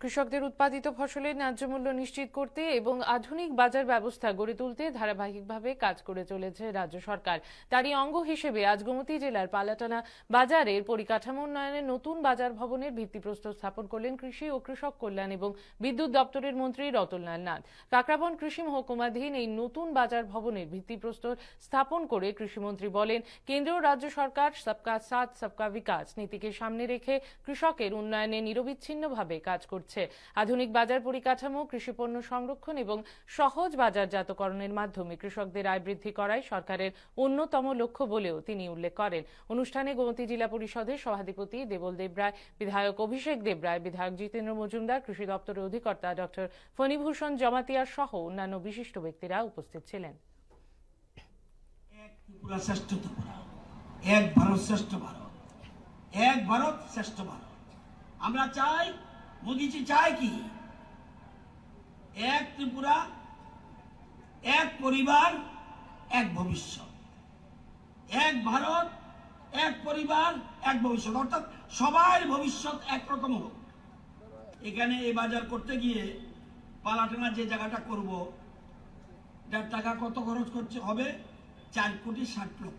কৃষকদের উৎপাদিত ফসলের ন্যায্য মূল্য নিশ্চিত করতে এবং আধুনিক বাজার ব্যবস্থা গড়ে তুলতে ধারাবাহিকভাবে কাজ করে চলেছে রাজ্য সরকার। তারই অঙ্গ হিসেবে আজ গোমতী জেলার পালাটানা বাজারের পরিকাঠামো উন্নয়নের নতুন বাজার ভবনের ভিত্তিপ্রস্তর স্থাপন করলেন কৃষি ও কৃষক কল্যাণ এবং বিদ্যুৎ দপ্তরের মন্ত্রী রতনলাল নাথ। কাকরাবন কৃষি মহকুমাধীন এই নতুন বাজার ভবনের ভিত্তিপ্রস্তর স্থাপন করে কৃষিমন্ত্রী বলেন, কেন্দ্র ও রাজ্য সরকার সবকা সাথ সবকা বিকাশ নীতিকে সামনে রেখে কৃষকের উন্নয়নে নিরবিচ্ছিন্নভাবে কাজ করছে। আধুনিক বাজার পরিকাঠামো, কৃষিপণ্য সংরক্ষণ এবং সহজ বাজারজাতকরণের মাধ্যমে কৃষকদের আয় বৃদ্ধি করাই সরকারের অন্যতম লক্ষ্য বলেও তিনি উল্লেখ করেন। অনুষ্ঠানে গোমতী জেলা পরিষদের সভাধিপতি দেবল দেবরায়, বিধায়ক অভিষেক দেবরায়, বিধায়ক জিতেন্দ্র মজুমদার, কৃষি দপ্তরের অধিকর্তা ডক্টর ফণীভূষণ জমাতিয়া সহ অন্যান্য বিশিষ্ট ব্যক্তিরা উপস্থিত ছিলেন। এক ভারত শ্রেষ্ঠ ভারত, এক ভারত শ্রেষ্ঠ ভারত। আমরা চাই, মোদীজি চায় কি, এক ত্রিপুরা, এক পরিবার, এক ভবিষ্যৎ। এক ভারত, এক পরিবার, এক ভবিষ্যৎ, অর্থাৎ সবার ভবিষ্যৎ একরকম হোক। এখানে এই বাজার করতে গিয়ে পালাটানা যে জায়গাটা করব, যার টাকা কত খরচ করছে হবে 4,60,00,000।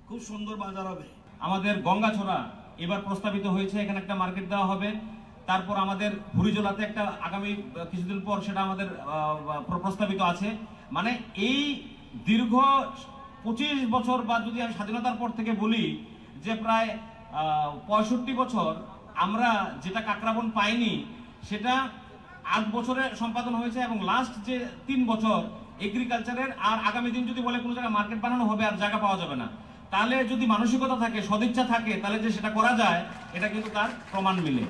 খুব সুন্দর বাজার হবে। আমাদের গঙ্গাছড়া এবার প্রস্তাবিত হয়েছে, এখানে একটা মার্কেট দেওয়া হবে। তারপর আমাদের হুড়িজোলাতে একটা আগামী কিছুদিন পর সেটা আমাদের প্রস্তাবিত আছে। মানে এই দীর্ঘ 25 বছর বা যদি আমি স্বাধীনতার পর থেকে বলি যে প্রায় 65 বছর আমরা যেটা কাকরাবন পাইনি সেটা 8 বছরে সম্পাদন হয়েছে, এবং লাস্ট যে 3 বছর এগ্রিকালচারের। আর আগামী দিন যদি বলে কোনো জায়গায় মার্কেট বানানো হবে আর জায়গা পাওয়া যাবে না, তাহলে যদি মানসিকতা থাকে, সদিচ্ছা থাকে, তাহলে যে সেটা করা যায়, এটা কিন্তু তার প্রমাণ মিলে।